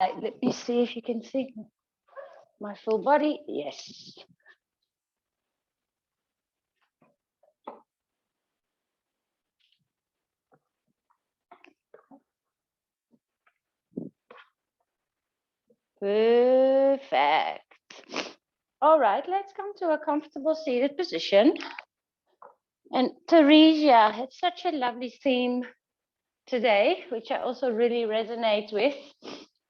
Let me see if you can see my full body. Yes. Perfect. All right, let's come to a comfortable seated position. And Theresia, it's such a lovely theme today, which I also really resonate with,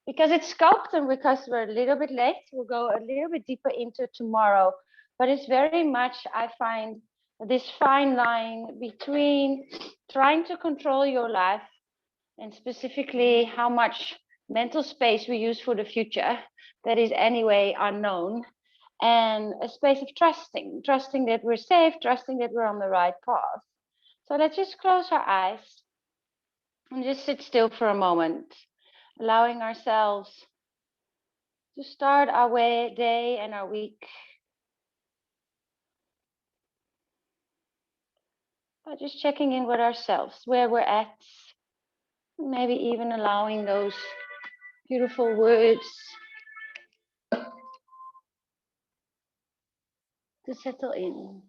because it's SCULPT and because we're a little bit late, we'll go a little bit deeper into tomorrow. But it's very much, I find, this fine line between trying to control your life and specifically how much mental space we use for the future that is anyway unknown, and a space of trusting that we're safe, trusting that we're on the right path. So let's just close our eyes and just sit still for a moment, allowing ourselves to start our day and our week by just checking in with ourselves, where we're at, maybe even allowing those beautiful words to settle in.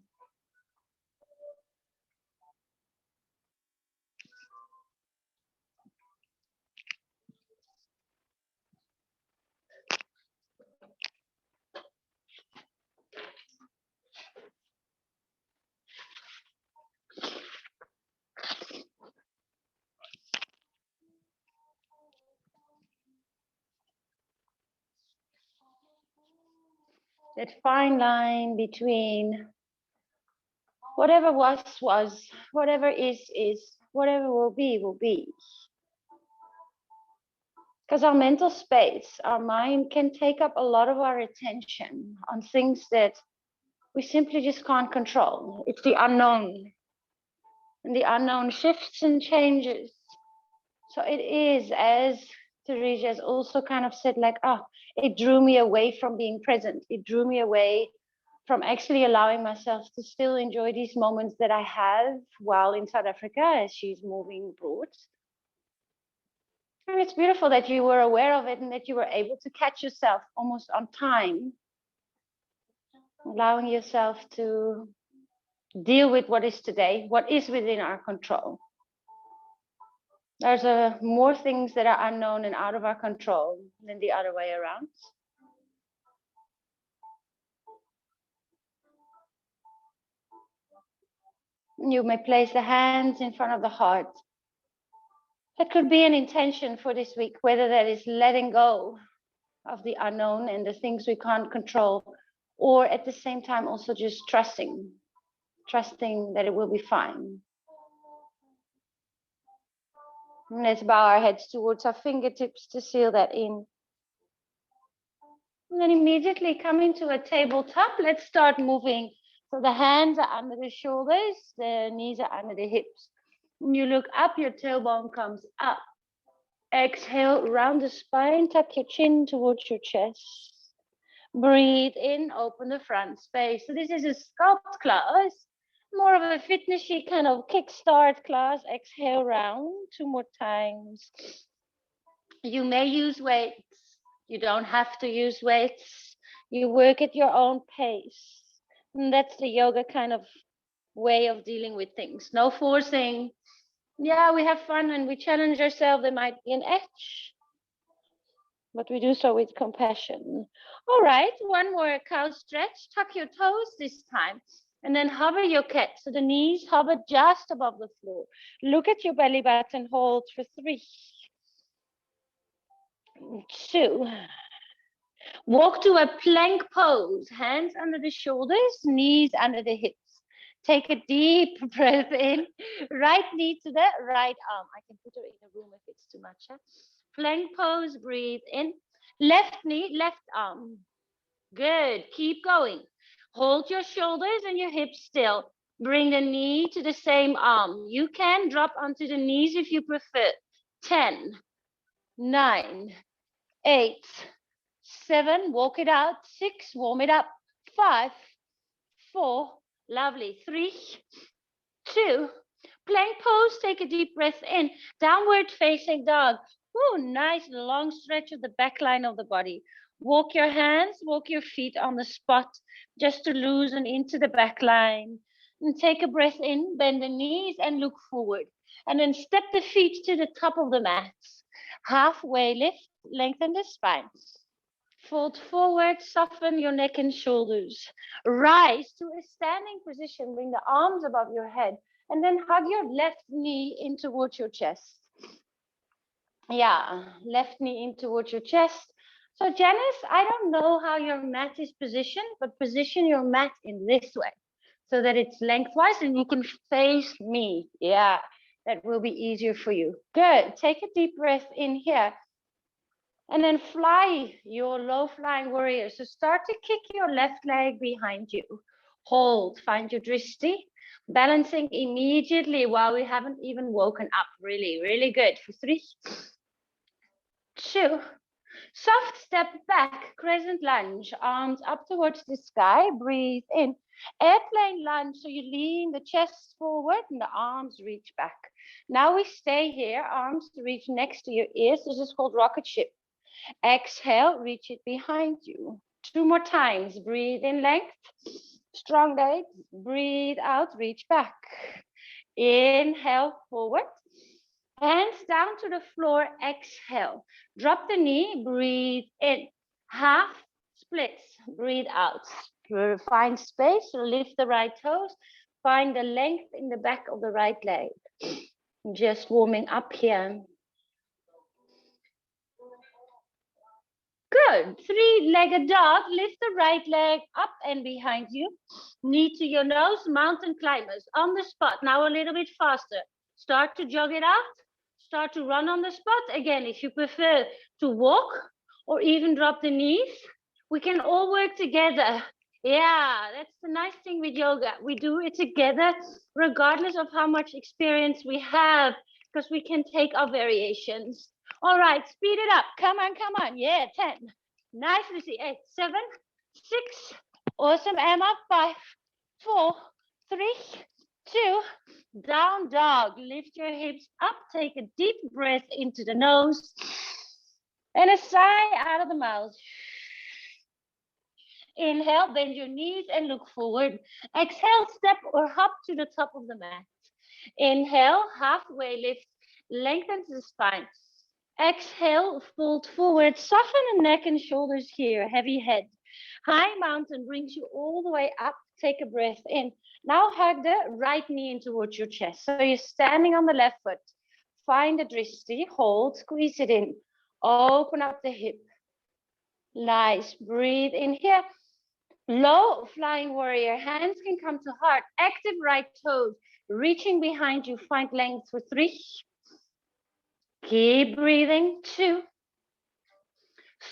That fine line between whatever was, whatever is, whatever will be, will be. Because our mental space, our mind can take up a lot of our attention on things that we simply just can't control. It's the unknown. And the unknown shifts and changes. So it is, as Theresia has also kind of said, like, it drew me away from being present. It drew me away from actually allowing myself to still enjoy these moments that I have while in South Africa as she's moving abroad. And it's beautiful that you were aware of it and that you were able to catch yourself almost on time, allowing yourself to deal with what is today, what is within our control. There's more things that are unknown and out of our control than the other way around. You may place the hands in front of the heart. That could be an intention for this week, whether that is letting go of the unknown and the things we can't control, or at the same time also just trusting that it will be fine. And let's bow our heads towards our fingertips to seal that in. And then immediately come into a tabletop. Let's start moving. So the hands are under the shoulders, the knees are under the hips. When you look up, your tailbone comes up. Exhale, round the spine, tuck your chin towards your chest. Breathe in, open the front space. So this is a SCULPT class, more of a fitnessy kind of kickstart class. Exhale, round 2 more times. You may use weights. You don't have to use weights. You work at your own pace. And that's the yoga kind of way of dealing with things. No forcing. Yeah, we have fun and we challenge ourselves. There might be an edge, but we do so with compassion. All right, one more cow stretch. Tuck your toes this time. And then hover your cat. So the knees hover just above the floor. Look at your belly button. Hold for 3, 2. Walk to a plank pose. Hands under the shoulders, knees under the hips. Take a deep breath in. Right knee to the right arm. I can put her in a room if it's too much. Huh? Plank pose, breathe in. Left knee, left arm. Good, keep going. Hold your shoulders and your hips still. Bring the knee to the same arm. You can drop onto the knees if you prefer. 10, 9, 8, 7, walk it out. 6, warm it up. 5, 4, lovely. 3, 2, plank pose, take a deep breath in. Downward facing dog. Oh, nice long stretch of the back line of the body. Walk your hands, walk your feet on the spot just to loosen into the back line. And take a breath in, bend the knees and look forward. And then step the feet to the top of the mat. Halfway lift, lengthen the spine. Fold forward, soften your neck and shoulders. Rise to a standing position, bring the arms above your head, and then hug your left knee in towards your chest. Yeah, left knee in towards your chest. So Janice, I don't know how your mat is positioned, but position your mat in this way so that it's lengthwise and you can face me. Yeah, that will be easier for you. Good. Take a deep breath in here. And then fly your low flying warrior. So start to kick your left leg behind you. Hold, find your drishti. Balancing immediately while we haven't even woken up. Really, really good. For 3, 2, soft step back, crescent lunge. Arms up towards the sky. Breathe in. Airplane lunge. So you lean the chest forward and the arms reach back. Now we stay here. Arms reach next to your ears. This is called rocket ship. Exhale, reach it behind you. 2 more times. Breathe in length. Strong legs. Breathe out, reach back. Inhale, forward. Hands down to the floor. Exhale. Drop the knee. Breathe in. Half splits. Breathe out. Find space. Lift the right toes. Find the length in the back of the right leg. Just warming up here. Good. 3-legged dog. Lift the right leg up and behind you. Knee to your nose. Mountain climbers on the spot. Now a little bit faster. Start to jog it out. Start to run on the spot. Again, if you prefer to walk or even drop the knees, we can all work together. Yeah, that's the nice thing with yoga. We do it together regardless of how much experience we have, because we can take our variations. All right, speed it up. Come on, come on. Yeah, 10. Nice, Lucy. 8, 7, 6. Awesome, Emma. 5, 4, 3, 2. Down dog. Lift your hips up. Take a deep breath into the nose. And a sigh out of the mouth. Inhale, bend your knees and look forward. Exhale, step or hop to the top of the mat. Inhale, halfway lift. Lengthen the spine. Exhale, fold forward, soften the neck and shoulders here, heavy head. High mountain brings you all the way up. Take a breath in. Now hug the right knee in towards your chest. So you're standing on the left foot. Find the drishti, hold, squeeze it in. Open up the hip. Nice, breathe in here. Low flying warrior, hands can come to heart. Active right toes, reaching behind you. Find length for 3. Keep breathing. 2.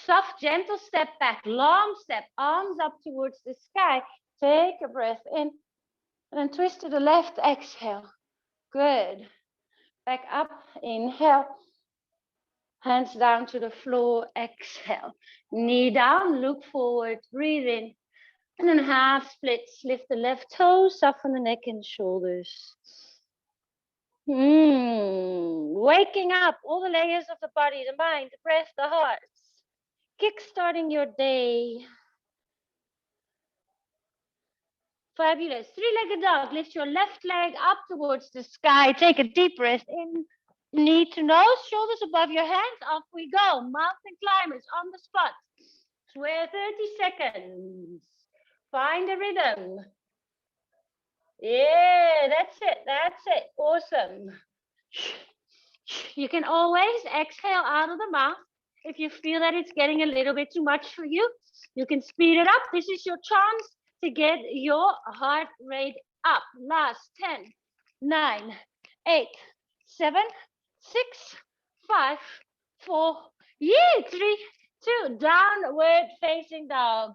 Soft, gentle step back, long step, arms up towards the sky. Take a breath in and then twist to the left. Exhale. Good. Back up. Inhale. Hands down to the floor. Exhale. Knee down. Look forward. Breathe in. And then half splits. Lift the left toes. Soften the neck and shoulders. Waking up all the layers of the body, the mind, the breath, the heart. Kickstarting your day. Fabulous. 3-legged dog. Lift your left leg up towards the sky. Take a deep breath in. Knee to nose, shoulders above your hands. Off we go. Mountain climbers on the spot. Swear 30 seconds. Find a rhythm. Yeah, that's it. That's it. Awesome. You can always exhale out of the mouth. If you feel that it's getting a little bit too much for you, you can speed it up. This is your chance to get your heart rate up. Last 10, 9, 8, 7, 6, 5, 4, 3, 2. Downward facing dog.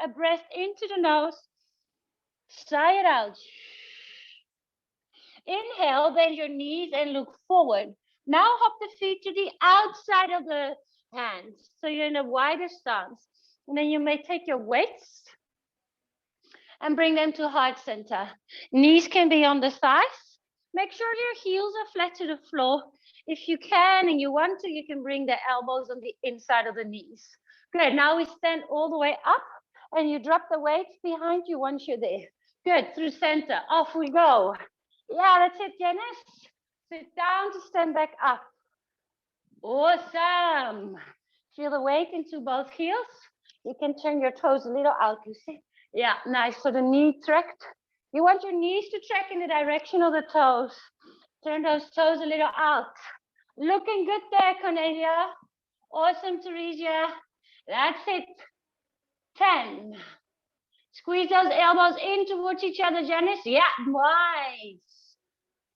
A breath into the nose. Sigh it out. Inhale, bend your knees and look forward. Now hop the feet to the outside of the hands. So you're in a wider stance. And then you may take your weights and bring them to heart center. Knees can be on the thighs. Make sure your heels are flat to the floor. If you can and you want to, you can bring the elbows on the inside of the knees. Good, now we stand all the way up and you drop the weights behind you once you're there. Good, through center, off we go. Yeah, that's it, Janice. Sit down to stand back up. Awesome. Feel the weight into both heels. You can turn your toes a little out, you see? Yeah, nice. So the knee tracked. You want your knees to track in the direction of the toes. Turn those toes a little out. Looking good there, Cornelia. Awesome, Teresia. That's it. 10. Squeeze those elbows in towards each other, Janice. Yeah, nice.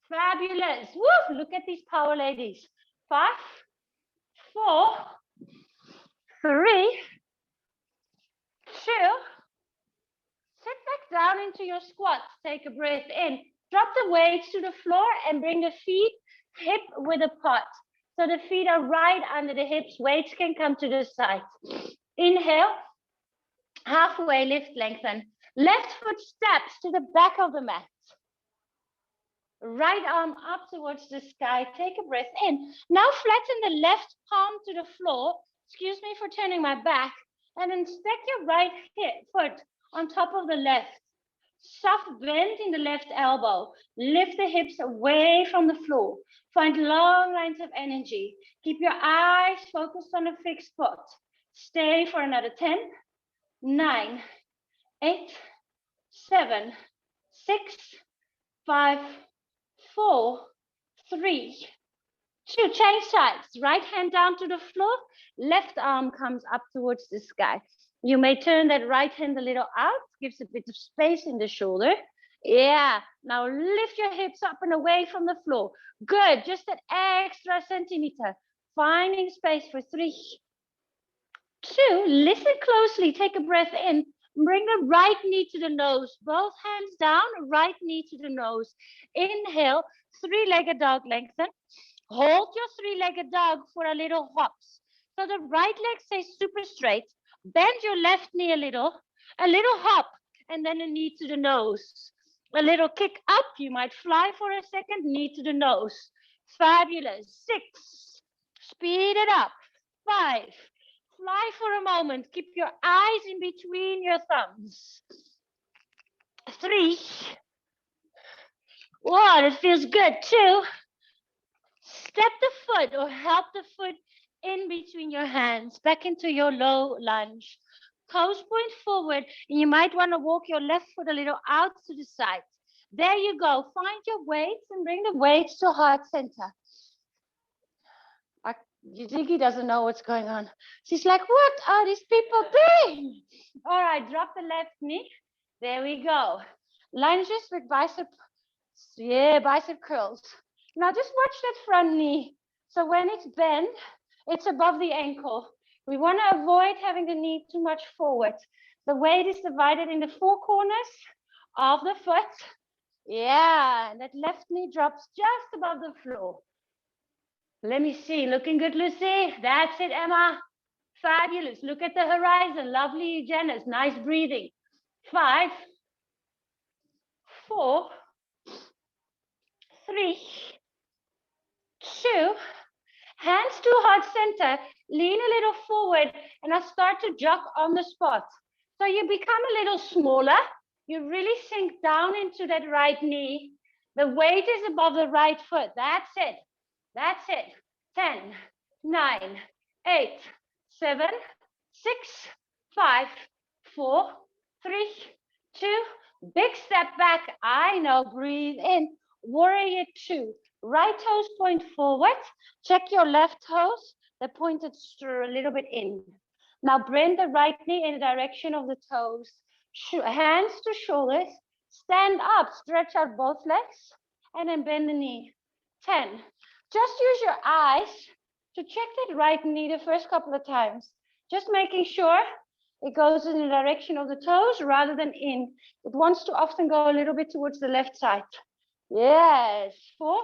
Fabulous. Woo, look at these power ladies. 5, 4, 3, 2. Sit back down into your squats. Take a breath in. Drop the weights to the floor and bring the feet hip width apart. So the feet are right under the hips. Weights can come to the side. Inhale. Halfway lift, lengthen. Left foot steps to the back of the mat. Right arm up towards the sky. Take a breath in. Now flatten the left palm to the floor. Excuse me for turning my back. And then stack your right foot on top of the left. Soft bend in the left elbow. Lift the hips away from the floor. Find long lines of energy. Keep your eyes focused on a fixed spot. Stay for another 10, 9, 8, 7, 6, 5, 4, 3, 2. Change sides. Right hand down to the floor. Left arm comes up towards the sky. You may turn that right hand a little out. Gives a bit of space in the shoulder. Yeah. Now lift your hips up and away from the floor. Good. Just that extra centimeter. Finding space for 3, 2. Listen closely. Take a breath in. Bring the right knee to the nose. Both hands down. Right knee to the nose. Inhale. 3-legged dog lengthen. Hold your 3-legged dog for a little hops. So the right leg stays super straight. Bend your left knee a little hop, and then a knee to the nose. A little kick up. You might fly for a second. Knee to the nose. Fabulous. 6. Speed it up. 5. Fly for a moment. Keep your eyes in between your thumbs. 3. Whoa, it feels good. 2. Step the foot or help the foot in between your hands, back into your low lunge. Toes point forward, and you might want to walk your left foot a little out to the side. There you go. Find your weights and bring the weights to heart center. Ziggy doesn't know what's going on. She's like, what are these people doing? All right, drop the left knee. There we go. Lunges with bicep curls. Now just watch that front knee. So when it's bent, it's above the ankle. We want to avoid having the knee too much forward. The weight is divided in the 4 corners of the foot. Yeah, and that left knee drops just above the floor. Let me see. Looking good, Lucy. That's it, Emma. Fabulous. Look at the horizon. Lovely, Janice. Nice breathing. 5, 4, 3, 2. Hands to heart center. Lean a little forward, and I start to jog on the spot. So you become a little smaller. You really sink down into that right knee. The weight is above the right foot. That's it. That's it. 10, 9, 8, 7, 6, 5, 4, 3, 2. Big step back. I know. Breathe in. Warrior 2. Right toes point forward. Check your left toes. They're pointed a little bit in. Now bend the right knee in the direction of the toes. Hands to shoulders. Stand up. Stretch out both legs. And then bend the knee. 10. Just use your eyes to check that right knee the first couple of times. Just making sure it goes in the direction of the toes rather than in. It wants to often go a little bit towards the left side. Yes. 4,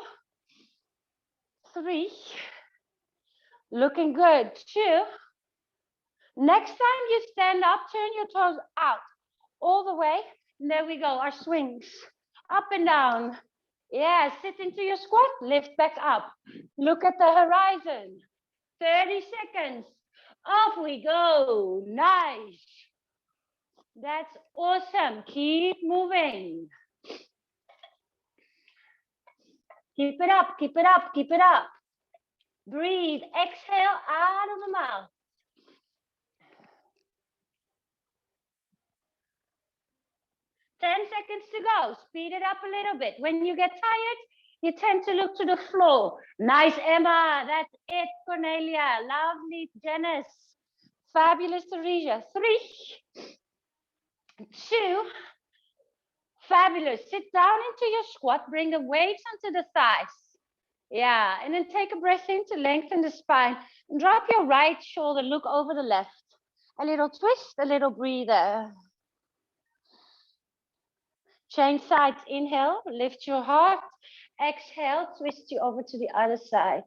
3. Looking good. 2. Next time you stand up, turn your toes out all the way. And there we go. Our swings. Up and down. Yeah, sit into your squat, lift back up. Look at the horizon. 30 seconds. Off we go. Nice. That's awesome. Keep moving. Keep it up, keep it up, keep it up. Breathe. Exhale out of the mouth. 10 seconds to go. Speed it up a little bit. When you get tired, you tend to look to the floor. Nice, Emma. That's it, Cornelia. Lovely, Janice. Fabulous, Teresa. 3, 2. Fabulous. Sit down into your squat. Bring the weights onto the thighs. Yeah, and then take a breath in to lengthen the spine. And drop your right shoulder, look over the left. A little twist, a little breather. Change sides. Inhale, lift your heart. Exhale, twist you over to the other side.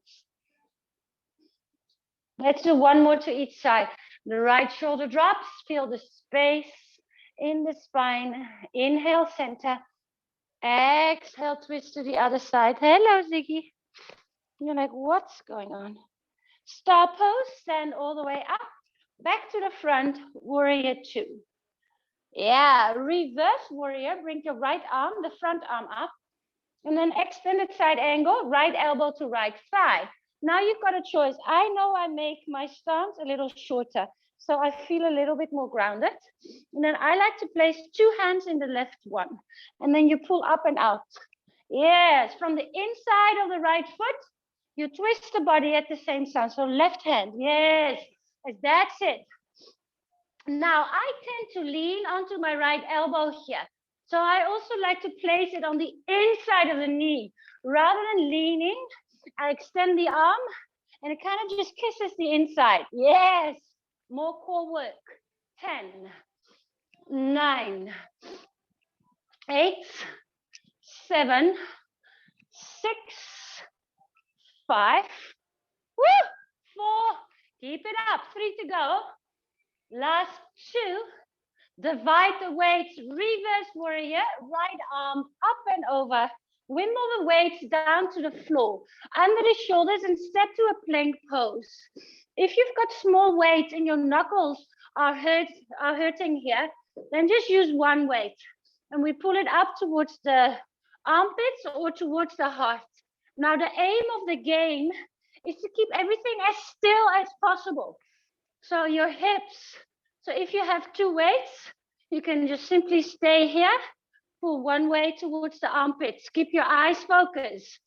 Let's do one more to each side. The right shoulder drops. Feel the space in the spine. Inhale, center. Exhale, twist to the other side. Hello, Ziggy. You're like, what's going on? Star pose, stand all the way up. Back to the front, warrior 2. Yeah, reverse warrior. Bring your right arm, the front arm up. And then extended side angle, right elbow to right thigh. Now you've got a choice. I know I make my stance a little shorter, so I feel a little bit more grounded. And then I like to place 2 hands in the left one. And then you pull up and out. Yes, from the inside of the right foot, you twist the body at the same time. So left hand, yes, that's it. Now I tend to lean onto my right elbow here. So I also like to place it on the inside of the knee. Rather than leaning, I extend the arm and it kind of just kisses the inside. Yes, more core work. 10, 9, 8, 7, 6, 5, 4, keep it up, 3 to go. Last 2. Divide the weights, reverse warrior, right arm up and over. Wimble the weights down to the floor, under the shoulders, and step to a plank pose. If you've got small weights and your knuckles are hurting here, then just use one weight. And we pull it up towards the armpits or towards the heart. Now the aim of the game is to keep everything as still as possible. So your hips, so if you have 2 weights, you can just simply stay here, pull one way towards the armpits, keep your eyes focused.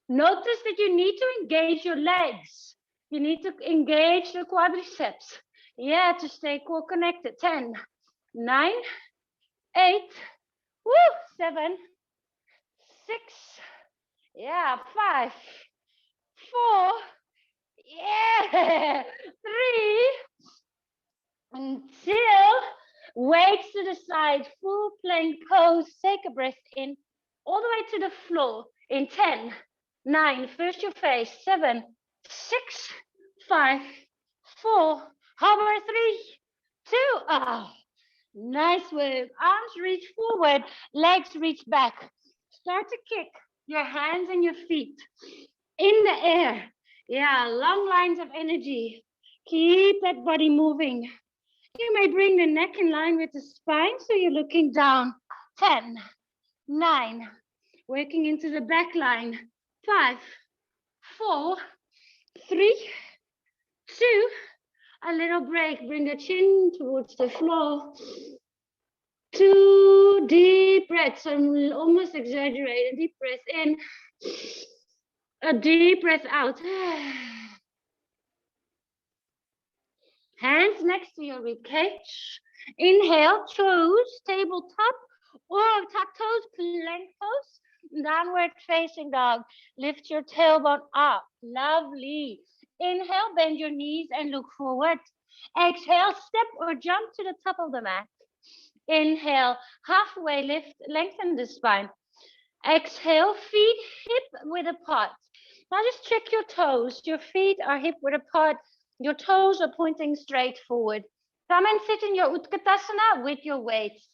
Notice that you need to engage your legs. You need to engage the quadriceps. Yeah, to stay core connected. 10, 9, 8, 7, 6, yeah, 5, 4, yeah, 3, until weights to the side, full plank pose. Take a breath in, all the way to the floor in 10, 9, first your face, 7, 6, 5, 4, hover 3, 2, nice work. Arms reach forward, legs reach back. Start to kick your hands and your feet in the air. Yeah, long lines of energy. Keep that body moving. You may bring the neck in line with the spine, so you're looking down. 10, 9, working into the back line. 5, 4, 3, 2, a little break. Bring the chin towards the floor. 2 deep breaths. I'm almost exaggerating. Deep breath in. A deep breath out. Hands next to your rib cage. Inhale, toes, tabletop, or tuck toes, plank pose, downward facing dog. Lift your tailbone up. Lovely. Inhale, bend your knees and look forward. Exhale, step or jump to the top of the mat. Inhale, halfway lift, lengthen the spine. Exhale, feet hip width apart. Now just check your toes. Your feet are hip width apart. Your toes are pointing straight forward. Come and sit in your Utkatasana with your weights.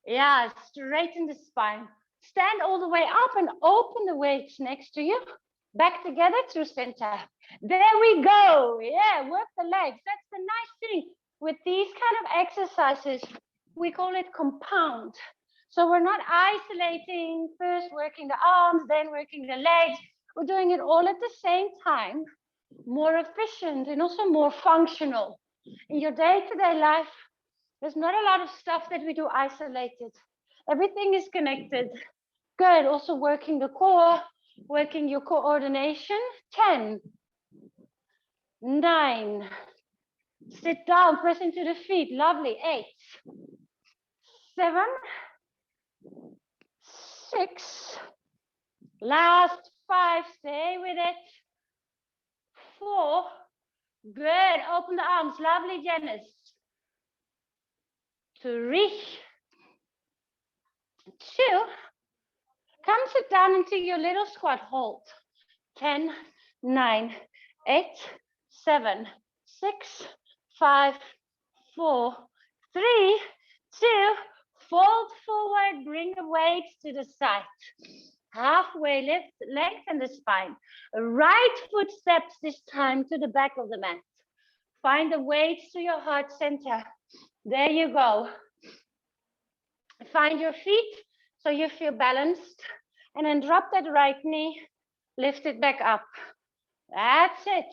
Yeah, straighten the spine. Stand all the way up and open the weights next to you. Back together through center. There we go. Yeah, work the legs. That's the nice thing with these kind of exercises. We call it compound. So we're not isolating, first working the arms, then working the legs. We're doing it all at the same time, more efficient and also more functional. In your day-to-day life, there's not a lot of stuff that we do isolated. Everything is connected. Good, also working the core, working your coordination. 10, 9, sit down, press into the feet, lovely. 8, 7, 6, last 5, stay with it. 4, good, open the arms, lovely, Janice. 3, 2, come sit down into your little squat, hold. 10, 9, 8, 7, 6, 5, 4, 3, 2, fold forward, bring the weights to the side. Halfway lift, lengthen the spine. Right foot steps this time to the back of the mat. Find the weights to your heart center. There you go. Find your feet so you feel balanced. And then drop that right knee, lift it back up. That's it.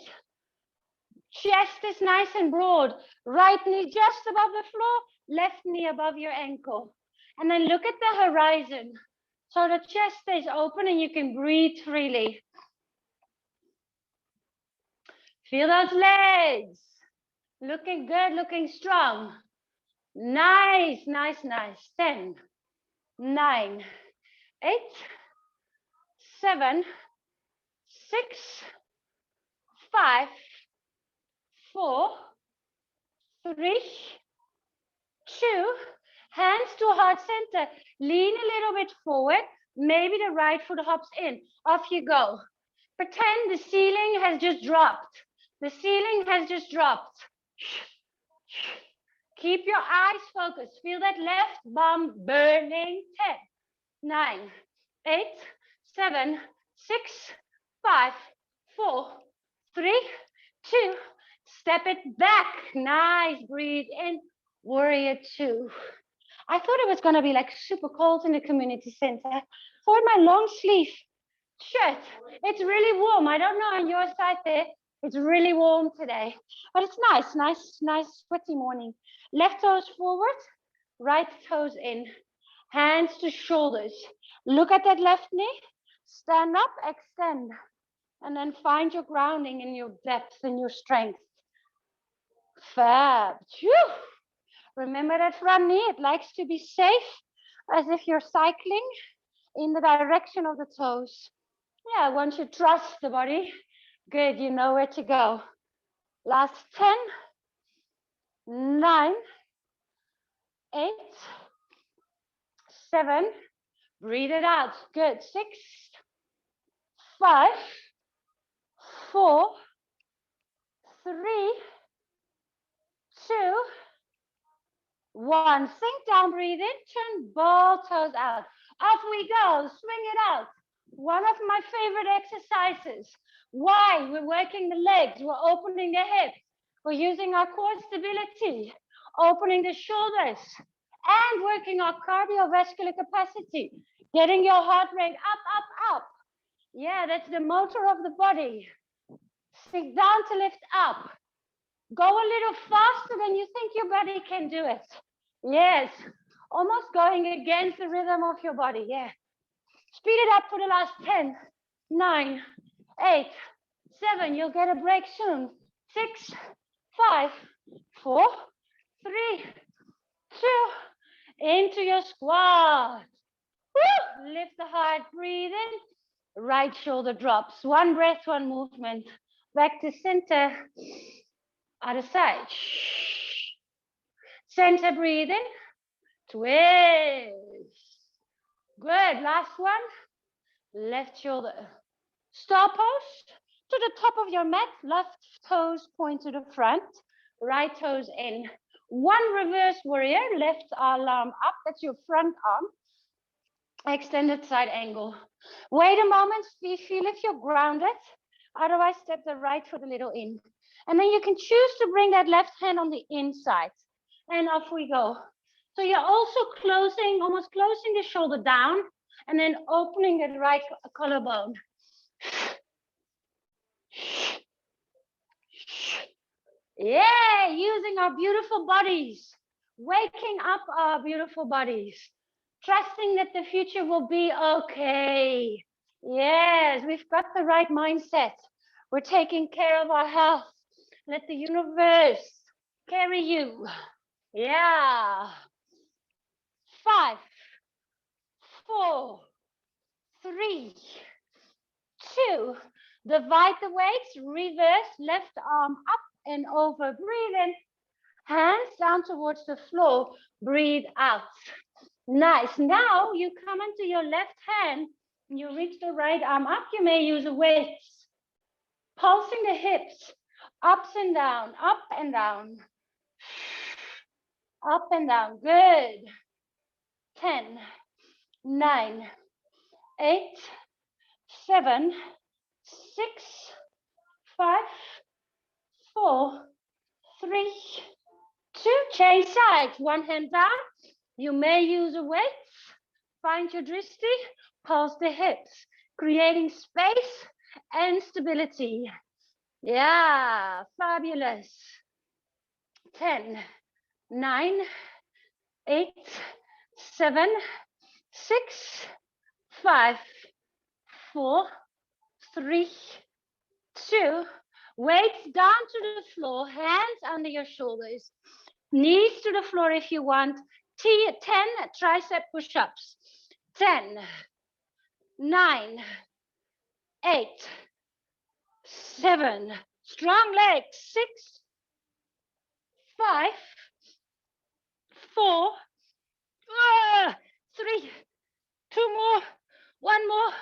Chest is nice and broad. Right knee just above the floor, left knee above your ankle. And then look at the horizon. So the chest stays open and you can breathe freely. Feel those legs. Looking good, looking strong. Nice, nice, nice. 10, 9, 8, 7, 6, 5, 4, 3, 2, hands to heart center. Lean a little bit forward. Maybe the right foot hops in. Off you go. Pretend the ceiling has just dropped. The ceiling has just dropped. Keep your eyes focused. Feel that left bum burning. 10, 9, 8, 7, 6, 5, 4, 3, 2. Step it back. Nice. Breathe in. Warrior 2. I thought it was going to be like super cold in the community center. For my long sleeve shirt, it's really warm. I don't know on your side there. It's really warm today, but it's nice, nice sweaty morning. Left toes forward, right toes in. Hands to shoulders. Look at that left knee. Stand up, extend, and then find your grounding in your depth and your strength. Fab. Phew. Remember that front knee, it likes to be safe, as if you're cycling in the direction of the toes. Yeah, once you trust the body, good, you know where to go. Last 10, 9, 8, 7, breathe it out. Good, 6, 5, 4, 3, 2, 1. Sink down, breathe in, turn both toes out. Off we go, swing it out. One of my favorite exercises. Why? We're working the legs, we're opening the hips, we're using our core stability, opening the shoulders, and working our cardiovascular capacity, getting your heart rate up. Yeah, that's the motor of the body. Sink down to lift up. Go a little faster than you think your body can do it. Yes, almost going against the rhythm of your body. Yeah. Speed it up for the last 10, 9, 8, 7. You'll get a break soon. 6, 5, 4, 3, 2. Into your squat. Woo! Lift the heart, breathe in. Right shoulder drops. One breath, one movement. Back to center. Other side. Center, breathe in. Twist. Good. Last one. Left shoulder. Star pose. To the top of your mat. Left toes point to the front. Right toes in. One reverse warrior. Left arm up. That's your front arm. Extended side angle. Wait a moment, feel if you're grounded. Otherwise, step the right foot a little in. And then you can choose to bring that left hand on the inside. And off we go. So you're also closing, almost closing the shoulder down and then opening the right collarbone. Yeah, using our beautiful bodies, waking up our beautiful bodies, trusting that the future will be okay. Yes, we've got the right mindset. We're taking care of our health. Let the universe carry you. Yeah. 5, 4, 3, 2. Divide the weights, reverse, left arm up and over. Breathe in. Hands down towards the floor. Breathe out. Nice. Now you come into your left hand. You reach the right arm up. You may use weights. Pulsing the hips. Ups and down. Up and down. Up and down. Good. 10, 9, 8, 7, 6, 5, 4, 3, 2. Change sides. One hand down. You may use a weight. Find your drishti. Pulse the hips, creating space and stability. Yeah, fabulous. 10, 9, 8, 7, 6, 5, 4, 3, 2. Weights down to the floor, hands under your shoulders, knees to the floor if you want. 10 tricep push-ups. 10, 9, 8, 7. Strong legs. 6, 5, 4, 3, 2 more, 1 more,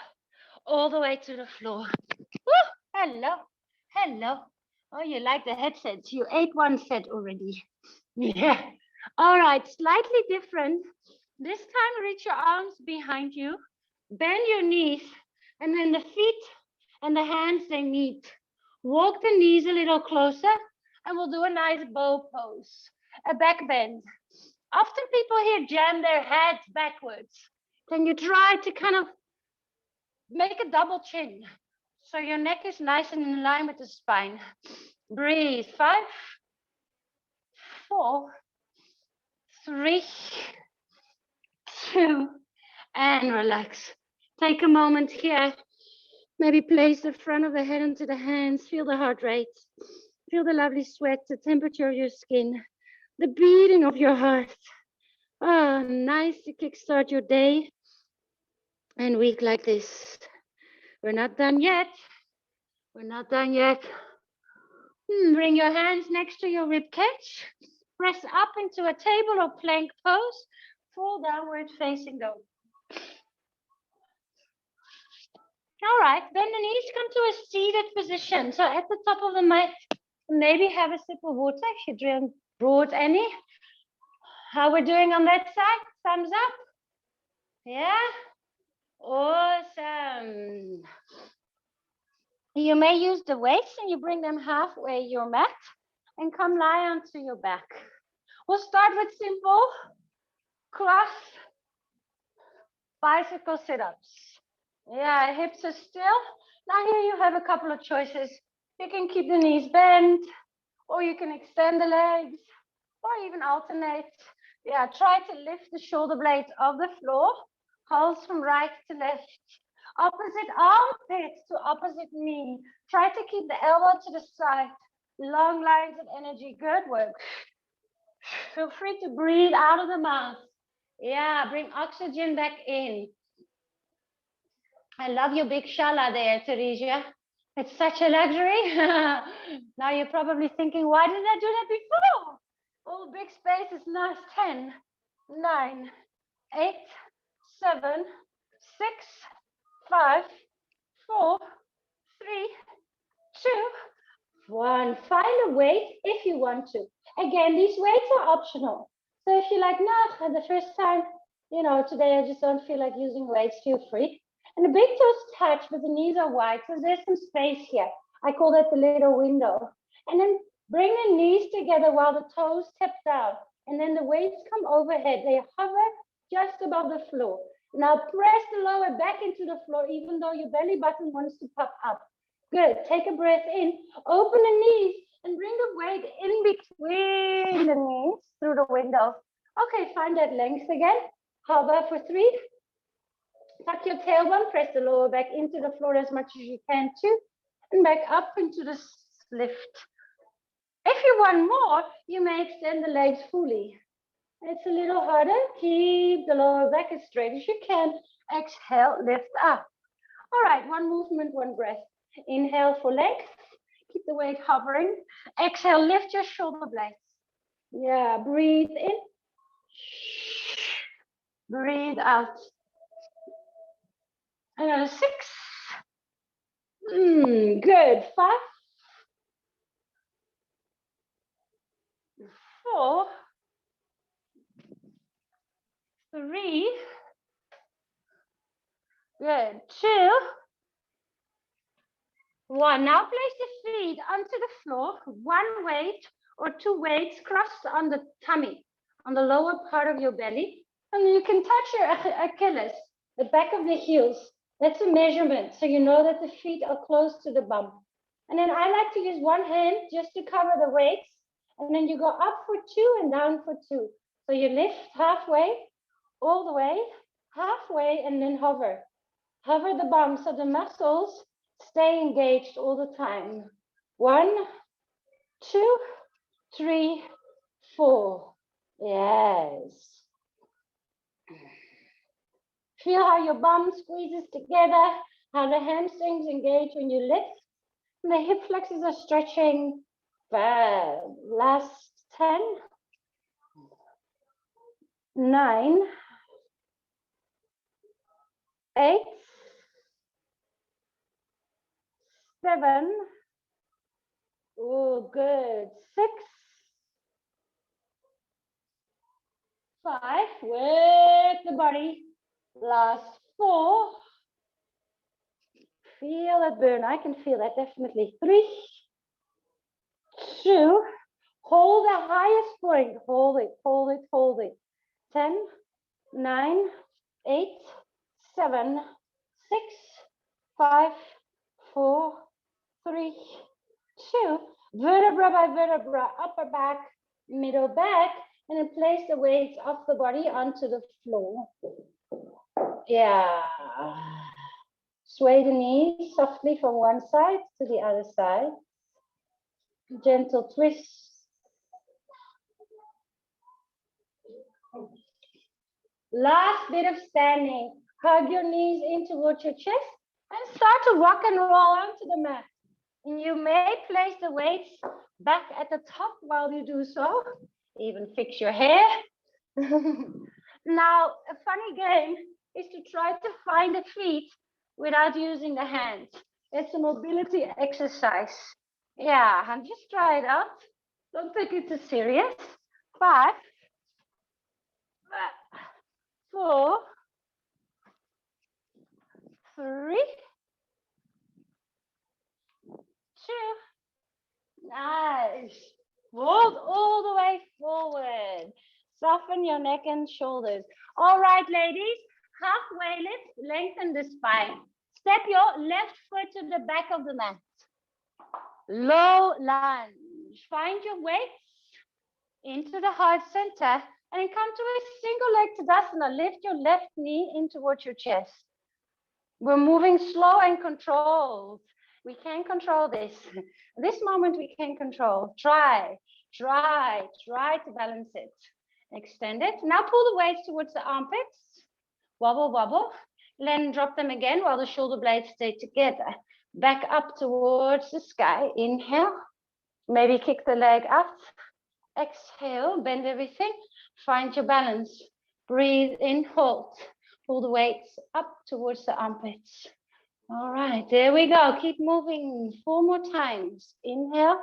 all the way to the floor. Woo! Hello, hello. Oh, you like the headsets. You ate one set already. Yeah. All right, slightly different. This time, reach your arms behind you, bend your knees, and then the feet and the hands, they meet. Walk the knees a little closer, and we'll do a nice bow pose, a back bend. Often people here jam their heads backwards. Can you try to kind of make a double chin so your neck is nice and in line with the spine? Breathe. 5, 4, 3, 2, and relax. Take a moment here. Maybe place the front of the head into the hands. Feel the heart rate. Feel the lovely sweat, the temperature of your skin, the beating of your heart. Oh, nice to kickstart your day and week like this. We're not done yet. We're not done yet. Bring your hands next to your rib cage. Press up into a table or plank pose. Full downward facing dog. All right, bend the knees, come to a seated position. So at the top of the mat, maybe have a sip of water if you brought any. How we're doing on that side? Thumbs up. Yeah. Awesome. You may use the weights and you bring them halfway your mat and come lie onto your back. We'll start with simple cross bicycle sit-ups. Yeah, hips are still. Now here you have a couple of choices. You can keep the knees bent, or you can extend the legs, or even alternate. Yeah, try to lift the shoulder blades off the floor. Pulse from right to left. Opposite armpit to opposite knee. Try to keep the elbow to the side. Long lines of energy. Good work. Feel free to breathe out of the mouth. Yeah, bring oxygen back in. I love your big shala there, Teresia. It's such a luxury. Now you're probably thinking, why didn't I do that before? Oh, big space is nice. 10, 9, 8, 7, 6, 5, 4, 3, 2, 1. Find a weight if you want to. Again, these weights are optional. So if you're like, no, the first time You know, today I just don't feel like using weights, feel free. And the big toes touch, but the knees are wide, so there's some space here. I call that the little window. And then bring the knees together while the toes tip down. And then the weights come overhead. They hover just above the floor. Now press the lower back into the floor, even though your belly button wants to pop up. Good. Take a breath in. Open the knees and bring the weight in between the knees through the window. Okay, find that length again. Hover for 3. Tuck your tailbone, press the lower back into the floor as much as you can too, and back up into the lift. If you want more, you may extend the legs fully. It's a little harder. Keep the lower back as straight as you can. Exhale, lift up. All right, one movement, one breath. Inhale for length. Keep the weight hovering. Exhale, lift your shoulder blades. Yeah, breathe in. Breathe out. Another 6. Good. 5. 4. 3. Good. 2. 1. Now place the feet onto the floor. 1 weight or 2 weights crossed on the tummy, on the lower part of your belly. And you can touch your Achilles, the back of the heels. That's a measurement, so you know that the feet are close to the bum. And then I like to use one hand just to cover the weights. And then you go up for 2 and down for 2. So you lift halfway, all the way, halfway, and then hover. Hover the bum so the muscles stay engaged all the time. 1, 2, 3, 4. Yes. Feel how your bum squeezes together, how the hamstrings engage when you lift. And the hip flexors are stretching. Last 10, 9, 8, 7. Oh, good. 6, 5. With the body. Last 4. Feel that burn. I can feel that definitely. 3, 2. Hold the highest point. Hold it, hold it, hold it. 10, 9, 8, 7, 6, 5, 4, 3, 2. Vertebra by vertebra, upper back, middle back, and then place the weights off the body onto the floor. Yeah. Sway the knees softly from one side to the other side. Gentle twist. Last bit of standing. Hug your knees in towards your chest and start to rock and roll onto the mat. And you may place the weights back at the top while you do so. Even fix your hair. Now, a funny game is to try to find the feet without using the hands. It's a mobility exercise. Yeah, and just try it out. Don't take it too serious. 5, 4, 3, 2. Nice. Hold all the way forward. Soften your neck and shoulders. All right, ladies. Halfway lift, lengthen the spine. Step your left foot to the back of the mat. Low lunge. Find your weights into the heart center and then come to a single leg Tadasana. Lift your left knee in towards your chest. We're moving slow and controlled. We can control this. This moment we can control. Try to balance it. Extend it. Now pull the weights towards the armpits. Wobble, wobble. Then drop them again while the shoulder blades stay together. Back up towards the sky. Inhale. Maybe kick the leg up. Exhale. Bend everything. Find your balance. Breathe in, hold. Pull the weights up towards the armpits. All right, there we go. Keep moving 4 more times. Inhale.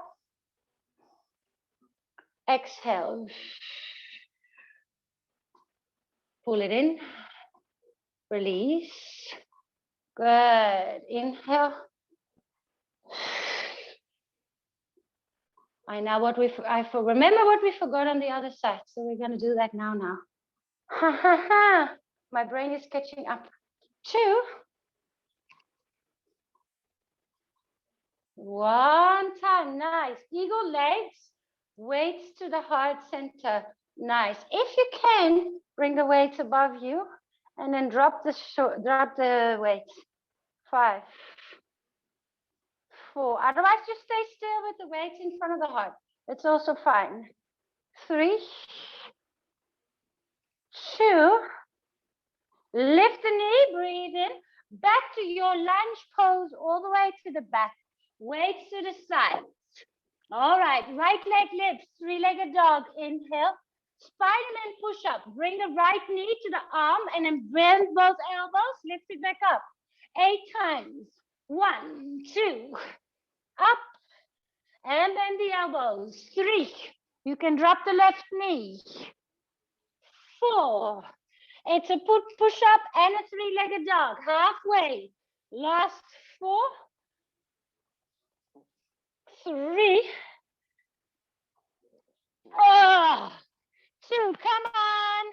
Exhale. Pull it in. Release. Good. Inhale. Remember what we forgot on the other side. So we're going to do that now. Ha ha ha. My brain is catching up. 2. 1 time. Nice. Eagle legs. Weights to the heart center. Nice. If you can, bring the weights above you and then drop the weights. 5. 4. Otherwise, just stay still with the weights in front of the heart. It's also fine. 3. 2. Lift the knee, breathe in. Back to your lunge pose all the way to the back. Weights to the sides. All right, right leg lifts, 3-legged dog. Inhale. Spider-Man push-up. Bring the right knee to the arm and then bend both elbows. Lift it back up. 8 times. 1, 2. Up. And bend the elbows. 3. You can drop the left knee. 4. It's a push-up and a 3-legged dog. Halfway. Last 4. 3. 2. Come on.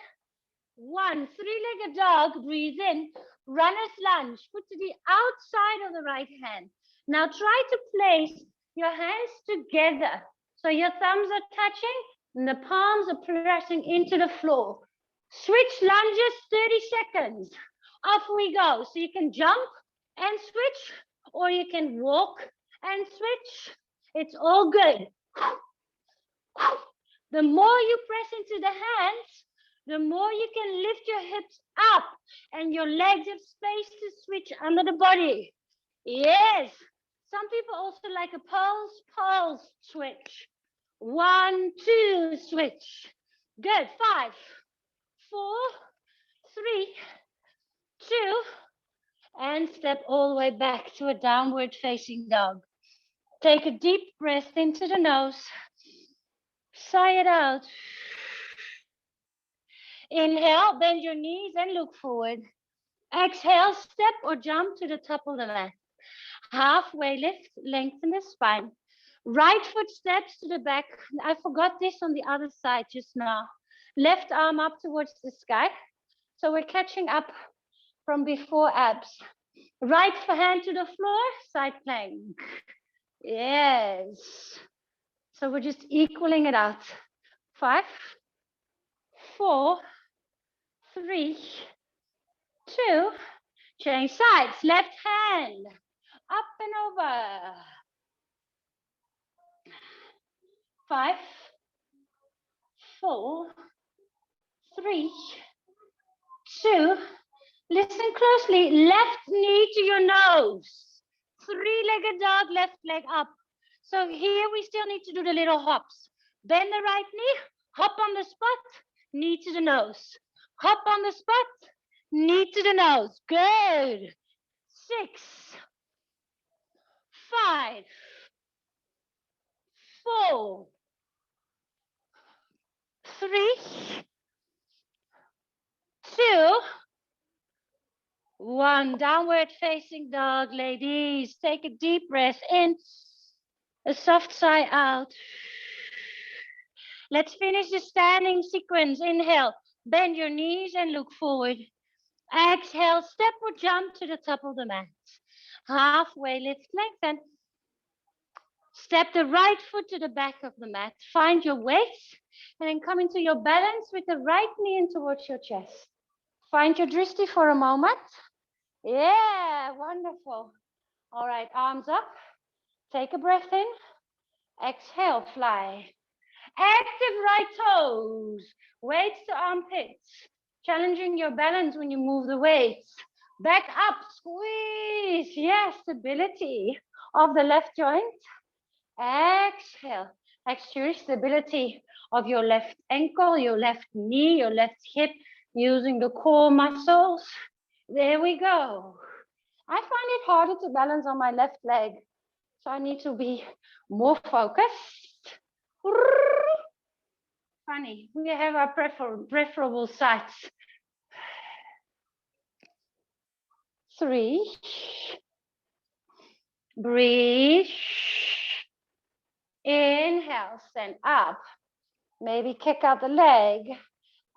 1. 3-legged dog. Breathe in. Runner's lunge. Foot to the outside of the right hand. Now try to place your hands together. So your thumbs are touching and the palms are pressing into the floor. Switch lunges, 30 seconds. Off we go. So you can jump and switch, or you can walk and switch. It's all good. The more you press into the hands, the more you can lift your hips up and your legs have space to switch under the body. Yes. Some people also like a pulse switch. 1, 2, switch. Good. 5, 4, 3, 2, and step all the way back to a downward facing dog. Take a deep breath into the nose. Sigh it out. Inhale, bend your knees and look forward. Exhale, step or jump to the top of the mat. Halfway lift, lengthen the spine. Right foot steps to the back. I forgot this on the other side just now. Left arm up towards the sky. So we're catching up from before abs. Right hand to the floor, side plank. Yes. So we're just equaling it out. 5, 4, 3, 2. Change sides. Left hand. Up and over. 5, 4, 3, 2. Listen closely. Left knee to your nose. 3-legged dog, left leg up. So here we still need to do the little hops. Bend the right knee, hop on the spot, knee to the nose. Hop on the spot, knee to the nose. Good. 6, 5, 4, 3, 2, 1. Downward facing dog, ladies. Take a deep breath in, a soft sigh out. Let's finish the standing sequence. Inhale, bend your knees and look forward. Exhale, step or jump to the top of the mat. Halfway lift, lengthen. Step the right foot to the back of the mat. Find your weights and then come into your balance with the right knee in towards your chest. Find your drishti for a moment. Yeah, wonderful. All right, arms up. Take a breath in. Exhale, fly. Active right toes. Weights to armpits. Challenging your balance when you move the weights. Back up, squeeze. Yes, stability of the left joint. Exhale. Extra stability of your left ankle, your left knee, your left hip, using the core muscles. There we go. I find it harder to balance on my left leg, so I need to be more focused. Funny, we have our preferable sides. 3. Breathe. Inhale, stand up. Maybe kick out the leg.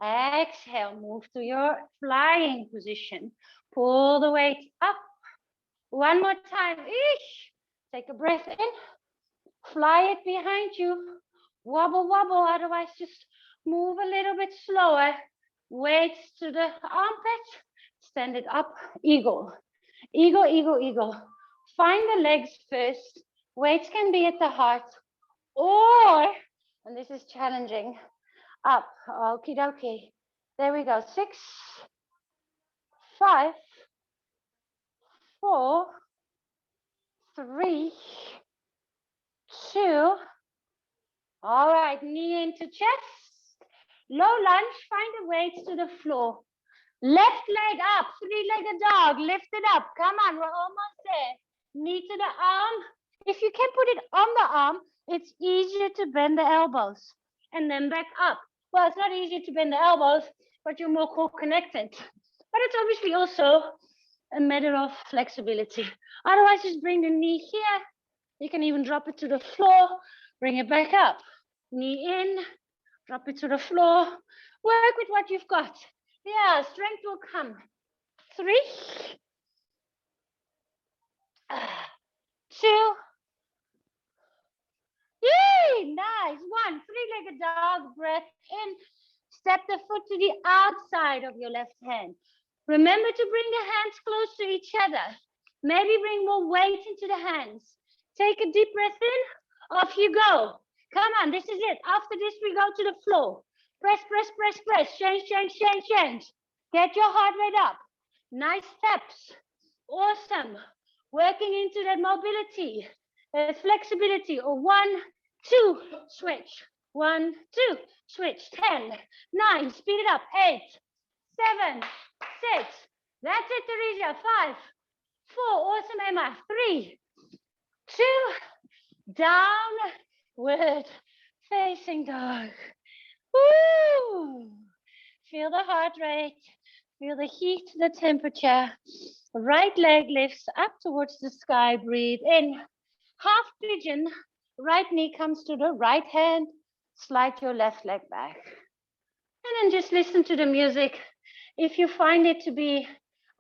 Exhale, move to your flying position. Pull the weight up. One more time. Take a breath in. Fly it behind you. Wobble, wobble. Otherwise, just move a little bit slower. Weights to the armpits. Stand it up. Eagle. Eagle, eagle, eagle. Find the legs first. Weights can be at the heart. Or, and this is challenging, up. Okie dokie. There we go. 6, 5, 4, 3, 2. All right, knee into chest. Low lunge, find the weights to the floor. Left leg up, 3-legged dog. Lift it up. Come on, we're almost there. Knee to the arm. If you can put it on the arm, it's easier to bend the elbows. And then back up. Well, it's not easier to bend the elbows, but you're more core-connected. But it's obviously also a matter of flexibility. Otherwise, just bring the knee here. You can even drop it to the floor. Bring it back up. Knee in. Drop it to the floor. Work with what you've got. Yeah, strength will come. 3, 2. Yay, nice. 1, 3-legged dog, breath in. Step the foot to the outside of your left hand. Remember to bring the hands close to each other. Maybe bring more weight into the hands. Take a deep breath in. Off you go. Come on, this is it. After this, we go to the floor. Press, press, press, press. Change, change, change, change. Get your heart rate up. Nice steps. Awesome. Working into that mobility. There's flexibility. Or 1, 2, switch. 1, 2, switch. 10, 9, speed it up. 8, 7, 6. That's it, Teresa. 5, 4. Awesome, Emma. 3, 2, downward facing dog. Woo! Feel the heart rate. Feel the heat, the temperature. Right leg lifts up towards the sky. Breathe in. Half pigeon. Right knee comes to the right hand. Slide your left leg back. And then just listen to the music. If you find it to be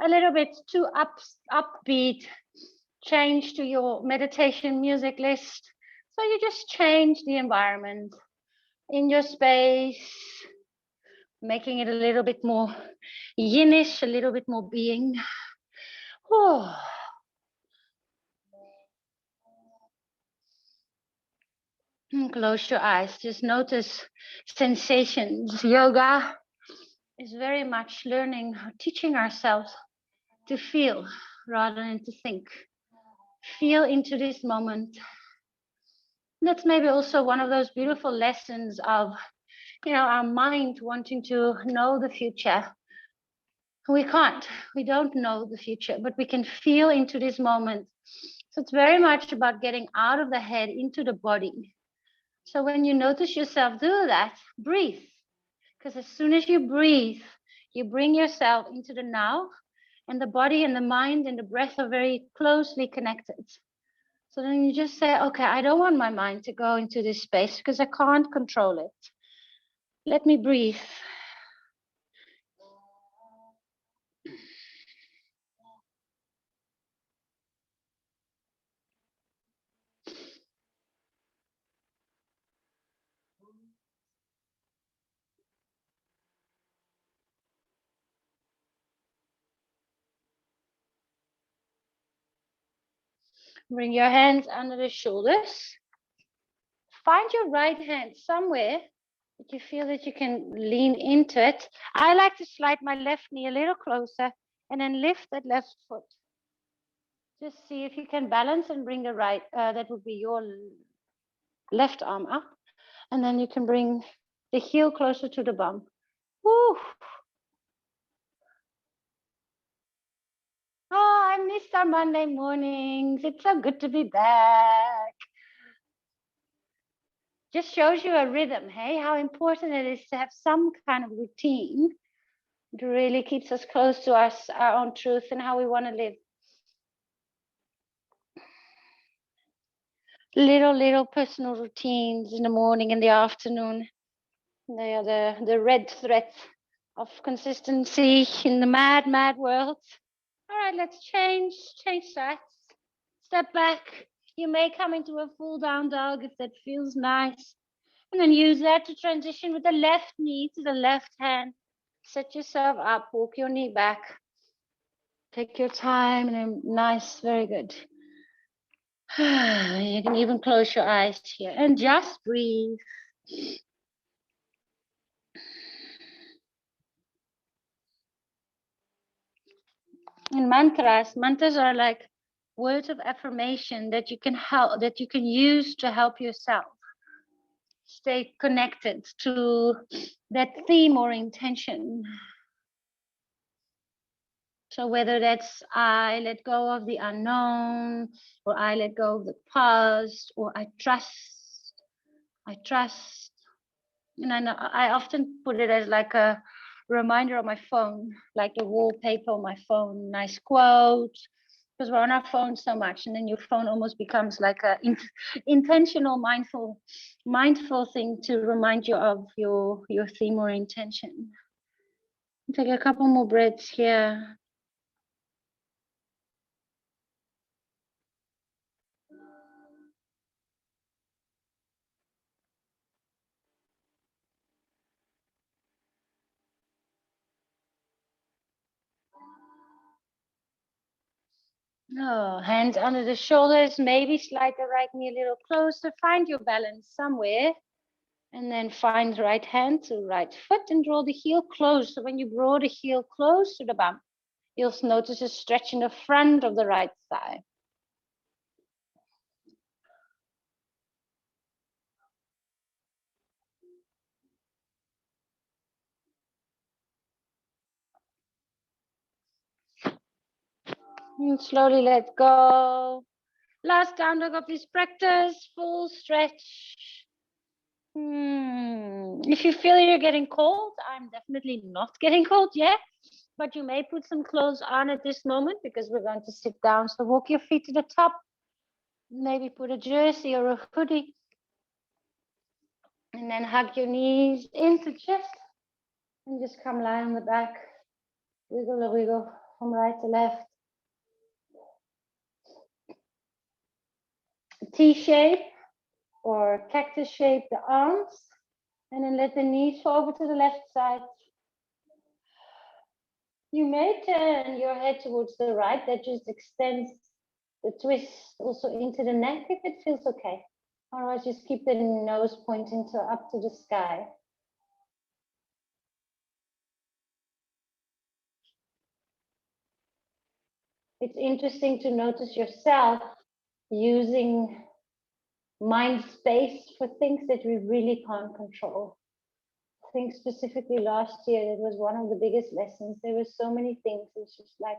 a little bit too upbeat, change to your meditation music list. So you just change the environment in your space, making it a little bit more yinish, a little bit more being. Oh. And close your eyes. Just notice sensations. Yoga is very much learning, teaching ourselves to feel rather than to think. Feel into this moment. That's maybe also one of those beautiful lessons of, our mind wanting to know the future. We can't. We don't know the future, but we can feel into this moment. So it's very much about getting out of the head into the body. So when you notice yourself do that, breathe. Because as soon as you breathe, you bring yourself into the now, and the body and the mind and the breath are very closely connected. So then you just say, okay, I don't want my mind to go into this space because I can't control it. Let me breathe. Bring your hands under the shoulders. Find your right hand somewhere that you feel that you can lean into it. I like to slide my left knee a little closer and then lift that left foot. Just see if you can balance and bring the right, that would be your left arm up. And then you can bring the heel closer to the bum. Woo. Oh, I missed our Monday mornings. It's so good to be back. Just shows you a rhythm, hey? How important it is to have some kind of routine It really keeps us close to us, our own truth and how we want to live. Little personal routines in the morning and the afternoon. They are the red thread of consistency in the mad world. All right, let's change sides. Step back. You may come into a full down dog if that feels nice. And then use that to transition with the left knee to the left hand. Set yourself up, walk your knee back. Take your time and then nice, very good. You can even close your eyes here and just breathe. And mantras are like words of affirmation that you can use to help yourself stay connected to that theme or intention. So whether that's I let go of the unknown, or I let go of the past, or I trust. And I often put it as like a reminder on my phone, like the wallpaper on my phone, nice quote, because we're on our phone so much, and then your phone almost becomes like a intentional, mindful thing to remind you of your theme or intention. Take a couple more breaths here. Oh, hands under the shoulders, maybe slide the right knee a little closer, find your balance somewhere, and then find right hand to right foot and draw the heel close. So when you draw the heel close to the bum, you'll notice a stretch in the front of the right thigh. And slowly let go. Last down dog of this practice, full stretch. If you feel you're getting cold, I'm definitely not getting cold yet, but you may put some clothes on at this moment because we're going to sit down. So walk your feet to the top, maybe put a jersey or a hoodie, and then hug your knees into chest and just come lie on the back. Wiggle a wiggle from right to left. T shape or cactus shape the arms, and then let the knees fall over to the left side. You may turn your head towards the right. That just extends the twist also into the neck if it feels okay. Otherwise, just keep the nose pointing up to the sky. It's interesting to notice yourself using mind space for things that we really can't control. I think specifically last year, that was one of the biggest lessons. There were so many things. It's just like,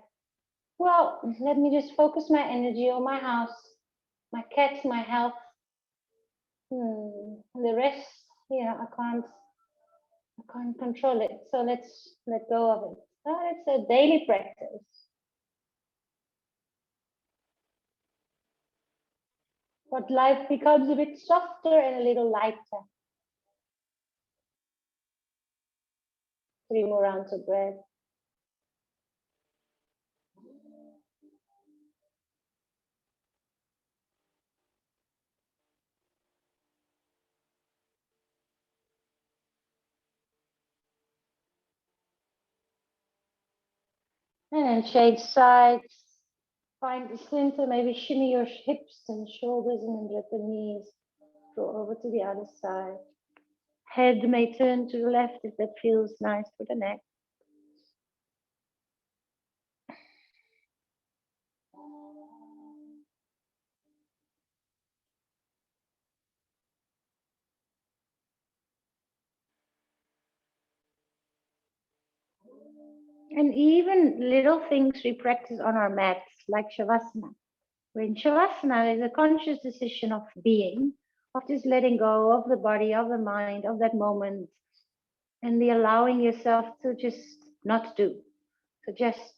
well, let me just focus my energy on my house, my cats, my health. The rest, I can't control it. So let's let go of it. It's a daily practice. But life becomes a bit softer and a little lighter. 3 more rounds of breath. And then change sides. Find the center, maybe shimmy your hips and shoulders, and then let the knees go over to the other side. Head may turn to the left if that feels nice for the neck. And even little things we practice on our mats, like Shavasana. In Shavasana, there's a conscious decision of being, of just letting go of the body, of the mind, of that moment, and the allowing yourself to just not do, to just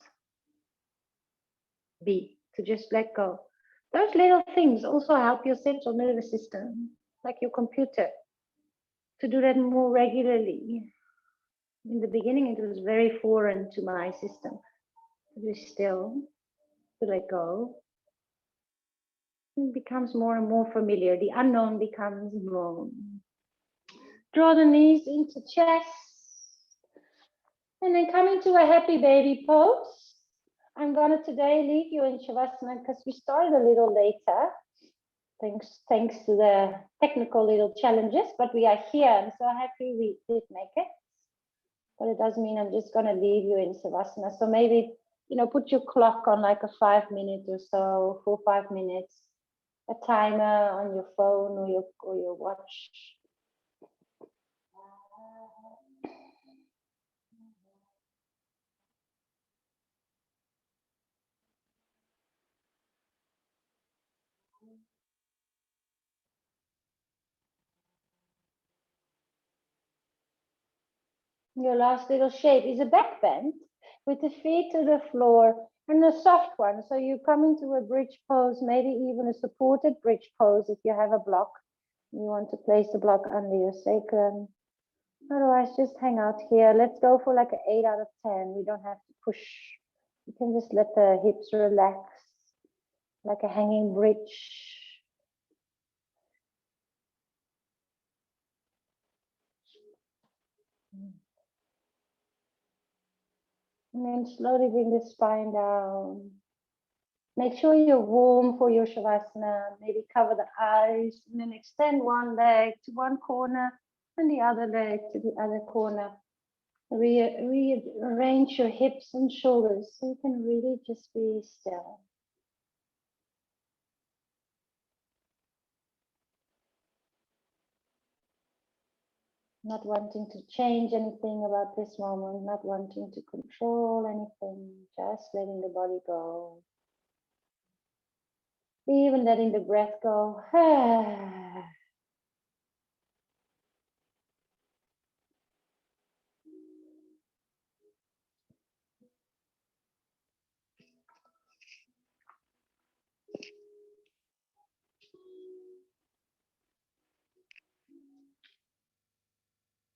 be, to just let go. Those little things also help your central nervous system, like your computer, to do that more regularly. In the beginning, it was very foreign to my system. To be still, to let go. It becomes more and more familiar. The unknown becomes known. Draw the knees into chest. And then come into a happy baby pose. I'm gonna today leave you in Shavasana because we started a little later. Thanks to the technical little challenges, but we are here. I'm so happy we did make it. But it does mean I'm just gonna leave you in Savasana. So maybe, put your clock on like a 5 minute or so, 4-5 minutes, a timer on your phone or your watch. Your last little shape is a back bend with the feet to the floor and a soft one. So you come into a bridge pose, maybe even a supported bridge pose if you have a block. You want to place the block under your sacrum. Otherwise, just hang out here. Let's go for like an 8 out of 10. We don't have to push. You can just let the hips relax, like a hanging bridge. And then slowly bring the spine down. Make sure you're warm for your Shavasana. Maybe cover the eyes and then extend one leg to one corner and the other leg to the other corner. Rearrange your hips and shoulders so you can really just be still. Not wanting to change anything about this moment, not wanting to control anything, just letting the body go. Even letting the breath go.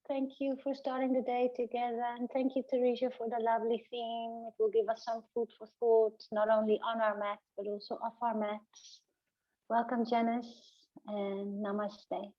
Thank you for starting the day together, and thank you, Teresa, for the lovely theme. It will give us some food for thought, not only on our mat, but also off our mats. Welcome, Janice, and namaste.